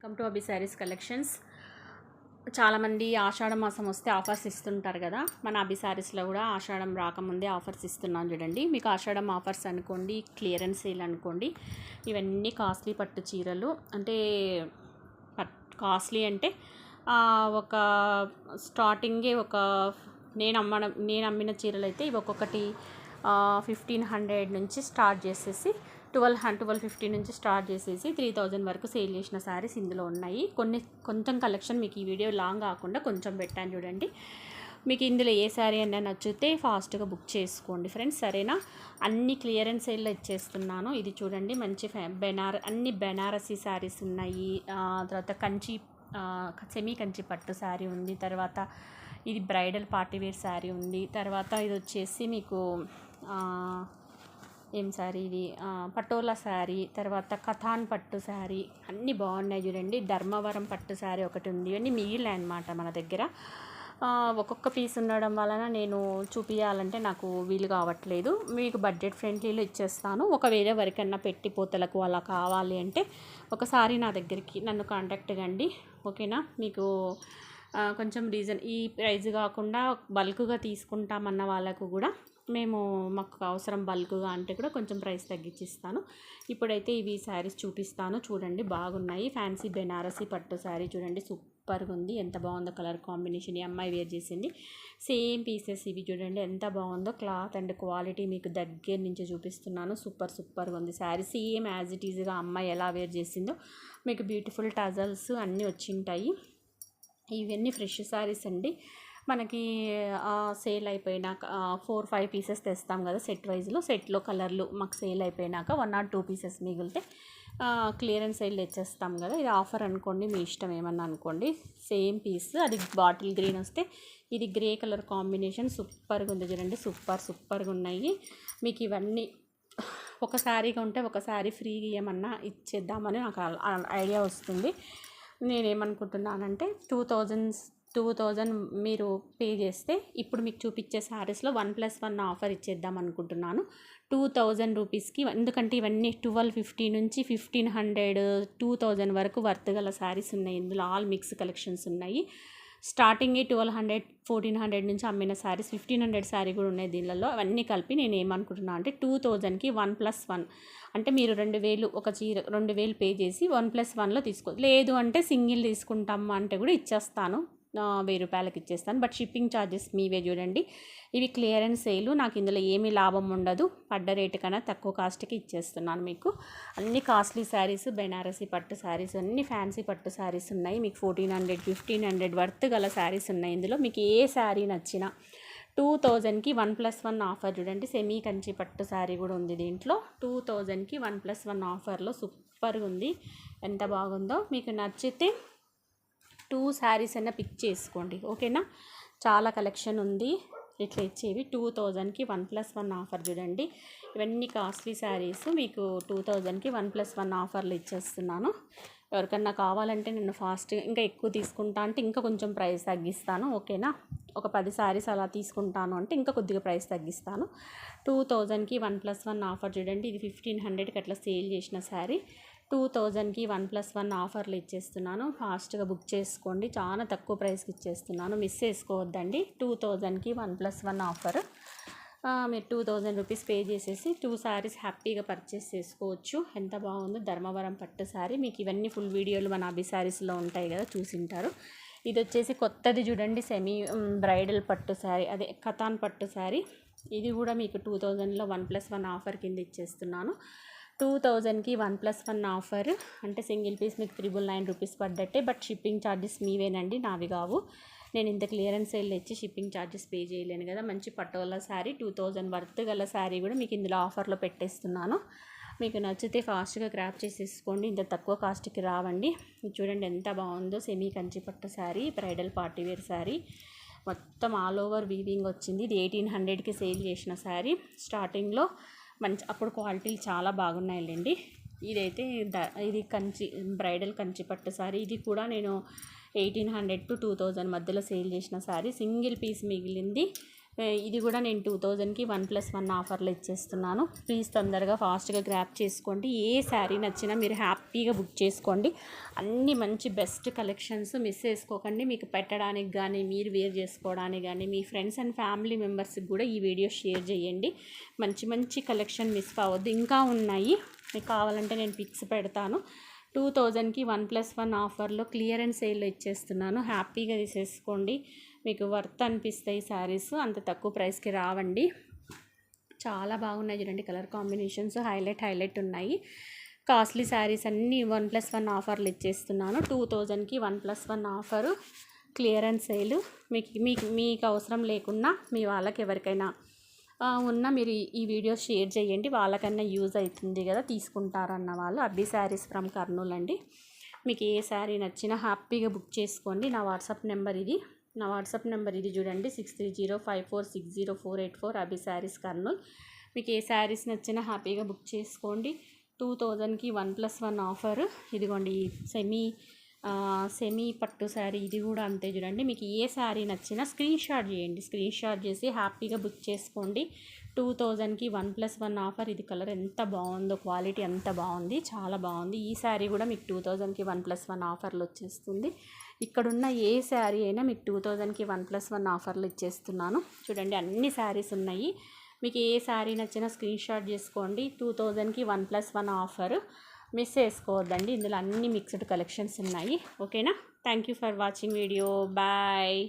Come to Abhi saris collections. చాలామంది ఆషాఢ మాసం వస్తే ఆఫర్స్ ఇస్తుంటారు కదా. మన అబి శారీస్లో కూడా ఆషాఢం రాకముందే ఆఫర్స్ ఇస్తున్నాను చూడండి. మీకు ఆషాఢం ఆఫర్స్ అనుకోండి, క్లియరెన్స్ సేల్ అనుకోండి, ఇవన్నీ కాస్ట్లీ పట్టు చీరలు. అంటే కాస్ట్లీ అంటే ఒక స్టార్టింగే నేను అమ్మిన చీరలు అయితే ఇవి ఒక్కొక్కటి 1500 నుంచి స్టార్ట్ చేసేసి 1250 నుంచి స్టార్ట్ చేసేసి 3000 వరకు సేల్ చేసిన శారీస్ ఇందులో ఉన్నాయి. కొంచెం కలెక్షన్ మీకు ఈ వీడియో లాంగ్ కాకుండా కొంచెం పెట్టాను చూడండి. మీకు ఇందులో ఏ శారీ అయినా నచ్చితే ఫాస్ట్గా బుక్ చేసుకోండి ఫ్రెండ్స్, సరేనా. అన్ని క్లియరెన్స్ సేల్లో ఇచ్చేస్తున్నాను. ఇది చూడండి, మంచి అన్ని బెనారసీ శారీస్ ఉన్నాయి. తర్వాత సెమీ కంచి పట్టు శారీ ఉంది. తర్వాత ఇది బ్రైడల్ పార్టీవేర్ శారీ ఉంది. తర్వాత ఇది వచ్చేసి మీకు ఏం శారీ ఇది, పటోలా శారీ. తర్వాత కథాన్ పట్టు శారీ, అన్నీ బాగున్నాయి చూడండి. ధర్మవరం పట్టు శారీ ఒకటి ఉంది. ఇవన్నీ మిగిలినాయి అన్నమాట మన దగ్గర. ఒక్కొక్క పీస్ ఉండడం వలన నేను చూపించాలంటే నాకు వీలు కావట్లేదు. మీకు బడ్జెట్ ఫ్రెండ్లీలో ఇచ్చేస్తాను. ఒకవేళ ఎవరికన్నా పెట్టిపోతలకు అలా కావాలి అంటే ఒకసారి నా దగ్గరికి నన్ను కాంటాక్ట్ కండి, ఓకేనా. మీకు కొంచెం ఈ ప్రైజ్ కాకుండా బల్క్గా తీసుకుంటామన్న వాళ్ళకు కూడా మాకు అవసరం బల్క్గా అంటే కూడా కొంచెం ప్రైస్ తగ్గించిస్తాను. ఇప్పుడైతే ఇవి శారీస్ చూపిస్తాను చూడండి, బాగున్నాయి. ఫ్యాన్సీ బెనారసీ పట్టు శారీ చూడండి, సూపర్గా ఉంది. ఎంత బాగుందో కలర్ కాంబినేషన్, ఈ అమ్మాయి వేర్ చేసింది. సేమ్ పీసెస్ ఇవి చూడండి ఎంత బాగుందో. క్లాత్ అండ్ క్వాలిటీ మీకు దగ్గర నుంచి చూపిస్తున్నాను. సూపర్గా ఉంది శారీ. సేమ్ యాజ్ ఇట్ ఈజ్గా అమ్మాయి ఎలా వేర్ చేసిందో మీకు బ్యూటిఫుల్ టజల్స్ అన్నీ వచ్చింటాయి. ఇవన్నీ ఫ్రెష్ శారీస్ అండి. మనకి సేల్ అయిపోయినాక 4-5 పీసెస్ తెస్తాం కదా సెట్ వైజ్లో. సెట్లో కలర్లు మాకు సేల్ అయిపోయినాక 1 or 2 పీసెస్ మిగిలితే క్లియరెన్స్ సేల్ తెచ్చేస్తాం కదా. ఇది ఆఫర్ అనుకోండి, మీ ఇష్టం ఏమన్నా అనుకోండి. సేమ్ పీస్, అది బాటిల్ గ్రీన్ వస్తే ఇది గ్రే కలర్ కాంబినేషన్ సూపర్గా ఉంది చూడండి. సూపర్గా ఉన్నాయి. మీకు ఇవన్నీ ఒక శారీగా ఉంటే ఒక శారీ ఫ్రీగా ఏమన్నా ఇచ్చేద్దామని నాకు ఐడియా వస్తుంది. నేనేమనుకుంటున్నానంటే 2000 మీరు పే చేస్తే ఇప్పుడు మీకు చూపించే శారీస్లో 1+1 ఆఫర్ ఇచ్చేద్దాం అనుకుంటున్నాను 2000 రూపీస్కి. ఎందుకంటే ఇవన్నీ 1250 నుంచి 1500, 2000 వరకు వర్త్ గల శారీస్ ఉన్నాయి. ఇందులో ఆల్ మిక్స్ కలెక్షన్స్ ఉన్నాయి. స్టార్టింగ్ 1200, 1400 నుంచి అమ్మిన శారీస్ 1500 శారీ కూడా ఉన్నాయి దీనిలో. అవన్నీ కలిపి నేను ఏమనుకుంటున్నాను అంటే 2000కి 1+1 అంటే మీరు 2000 ఒక చీర 2000 పే చేసి 1+1లో లేదు అంటే సింగిల్ తీసుకుంటాము అంటే కూడా ఇచ్చేస్తాను. 1000 రూపాయలకి ఇచ్చేస్తాను. బట్ షిప్పింగ్ ఛార్జెస్ మీవే చూడండి. ఇవి క్లియరెన్స్ సేలు, నాకు ఇందులో ఏమీ లాభం ఉండదు. పడ్డ రేటు కన్నా తక్కువ కాస్ట్కి ఇచ్చేస్తున్నాను మీకు. అన్ని కాస్ట్లీ శారీస్, బెనారసీ పట్టు శారీస్, అన్ని ఫ్యాన్సీ పట్టు శారీస్ ఉన్నాయి. మీకు 1400, 1500 వర్త్ గల శారీస్ ఉన్నాయి. ఇందులో మీకు ఏ శారీ నచ్చినా 2000కి 1+1 ఆఫర్ చూడండి. సెమీ కంచి పట్టు శారీ కూడా ఉంది దీంట్లో. 2000కి 1+1 ఆఫర్లో సూపర్గా ఉంది. ఎంత బాగుందో. మీకు నచ్చితే 2 శారీస్ అయినా పిక్ చేసుకోండి, ఓకేనా. చాలా కలెక్షన్ ఉంది ఇట్లా ఇచ్చేవి. 2000కి 1+1 ఆఫర్ చూడండి. ఇవన్నీ కాస్ట్లీ శారీస్ మీకు 2000కి 1+1 ఆఫర్లు ఇచ్చేస్తున్నాను. ఎవరికన్నా కావాలంటే నేను ఫాస్ట్గా ఇంకా ఎక్కువ తీసుకుంటా అంటే ఇంకా కొంచెం ప్రైస్ తగ్గిస్తాను, ఓకేనా. ఒక 10 శారీస్ అలా తీసుకుంటాను అంటే ఇంకా కొద్దిగా ప్రైస్ తగ్గిస్తాను. 2000కి 1+1 ఆఫర్ చూడండి. ఇది 1500కి అట్లా సేల్ చేసిన శారీ 2000కి 1+1 ఆఫర్లు ఇచ్చేస్తున్నాను. ఫాస్ట్గా బుక్ చేసుకోండి, చాలా తక్కువ ప్రైస్కి ఇచ్చేస్తున్నాను, మిస్ చేసుకోవద్దండి. 2000కి 1+1 ఆఫర్. మీరు 2000 రూపీస్ పే చేసేసి 2 శారీస్ హ్యాపీగా పర్చేస్ చేసుకోవచ్చు. ఎంత బాగుందో ధర్మవరం పట్టు శారీ. మీకు ఇవన్నీ ఫుల్ వీడియోలు మన అబి శారీస్లో ఉంటాయి కదా, చూసింటారు. ఇది వచ్చేసి కొత్తది చూడండి, సెమీ బ్రైడల్ పట్టు శారీ, అదే కథాన్ పట్టు శారీ. ఇది కూడా మీకు 2000లో 1+1 ఆఫర్ కింద ఇచ్చేస్తున్నాను. 2000కి 1+1 ఆఫర్ అంటే సింగిల్ పీస్ మీకు 999 రూపీస్ పడ్డట్టే. బట్ షిప్పింగ్ ఛార్జెస్ మీవేనండి, నావి కావు. నేను ఇంత క్లియరెన్స్ సేల్ ఇచ్చి షిప్పింగ్ ఛార్జెస్ పే చేయలేను కదా. మంచి పటోలా శారీ 2000 వర్త్ గల శారీ కూడా మీకు ఇందులో ఆఫర్లో పెట్టేస్తున్నాను. మీకు నచ్చితే ఫాస్ట్గా గ్రాప్ చేసేసుకోండి, ఇంత తక్కువ కాస్ట్కి రావండి. చూడండి ఎంత బాగుందో. సెమీ కంచి పట్టు శారీ, బ్రైడల్ పార్టీవేర్ శారీ, మొత్తం ఆల్ ఓవర్ వీవింగ్ వచ్చింది. ఇది 1800కి సేల్ చేసిన శారీ. స్టార్టింగ్లో మంచి అప్పుడు క్వాలిటీలు చాలా బాగున్నాయిలేండి. ఇదైతే ఇది బ్రైడల్ కంచి పట్టు శారీ. ఇది కూడా నేను 1800 to 2000 మధ్యలో సేల్ చేసిన శారీ. సింగిల్ పీస్ మిగిలింది. ఇది కూడా నేను 2000కి 1+1 ఆఫర్లో ఇచ్చేస్తున్నాను. ప్లీజ్ తొందరగా ఫాస్ట్గా గ్రాప్ చేసుకోండి. ఏ శారీ నచ్చినా మీరు హ్యాపీగా బుక్ చేసుకోండి. అన్ని మంచి బెస్ట్ కలెక్షన్స్ మిస్ చేసుకోకండి. మీకు పెట్టడానికి కానీ, మీరు వేర్ చేసుకోవడానికి కానీ, మీ ఫ్రెండ్స్ అండ్ ఫ్యామిలీ మెంబర్స్కి కూడా ఈ వీడియో షేర్ చేయండి. మంచి మంచి కలెక్షన్ మిస్ కావద్దు. ఇంకా ఉన్నాయి, మీకు కావాలంటే నేను పిక్స్ పెడతాను. 2000కి 1+1 ఆఫర్లో క్లియరెన్స్ సేల్లో ఇచ్చేస్తున్నాను. హ్యాపీగా తీసేసుకోండి. మీకు వర్త్ అనిపిస్తాయి శారీస్, అంత తక్కువ ప్రైస్కి రావండి. చాలా బాగున్నాయి చూడండి, కలర్ కాంబినేషన్స్ హైలైట్ ఉన్నాయి. కాస్ట్లీ శారీస్ అన్నీ 1+1 ఆఫర్లు ఇచ్చేస్తున్నాను. 2000కి 1+1 ఆఫరు క్లియరెన్స్ సేలు. మీకు అవసరం లేకున్నా మీ వాళ్ళకి ఎవరికైనా ఉన్న మీరు ఈ వీడియో షేర్ చేయండి, వాళ్ళకన్నా యూజ్ అవుతుంది కదా, తీసుకుంటారన్న వాళ్ళు. అబ్బి శారీస్ ఫ్రమ్ కర్నూలు అండి. మీకు ఏ శారీ నచ్చినా హ్యాపీగా బుక్ చేసుకోండి. నా వాట్సాప్ నెంబర్ ఇది చూడండి, 6305460484 అబ్బి శారీస్ కర్నూలు. మీకు ఏ శారీస్ నచ్చినా హ్యాపీగా బుక్ చేసుకోండి. 2000కి 1+1 ఆఫర్. ఇదిగోండి సెమీ పట్టు శారీ, ఇది కూడా అంతే చూడండి. మీకు ఏ శారీ నచ్చినా స్క్రీన్ షాట్ చేయండి, స్క్రీన్ షాట్ చేసి హ్యాపీగా బుక్ చేసుకోండి. 2000కి 1+1 ఆఫర్. ఇది కలర్ ఎంత బాగుందో, క్వాలిటీ ఎంత బాగుంది, చాలా బాగుంది. ఈ శారీ కూడా మీకు 2000కి 1+1 ఆఫర్లు వచ్చేస్తుంది. ఇక్కడున్న ఏ శారీ అయినా మీకు 2000కి 1+1 ఆఫర్లు ఇచ్చేస్తున్నాను. చూడండి అన్ని శారీస్ ఉన్నాయి. మీకు ఏ శారీ నచ్చినా స్క్రీన్ షాట్ చేసుకోండి. 2000కి 1+1 ఆఫర్ మిస్ చేసుకోవద్దండి. ఇందులో అన్ని మిక్స్డ్ కలెక్షన్స్ ఉన్నాయి. ఓకేనా? Thank you for watching video. Bye.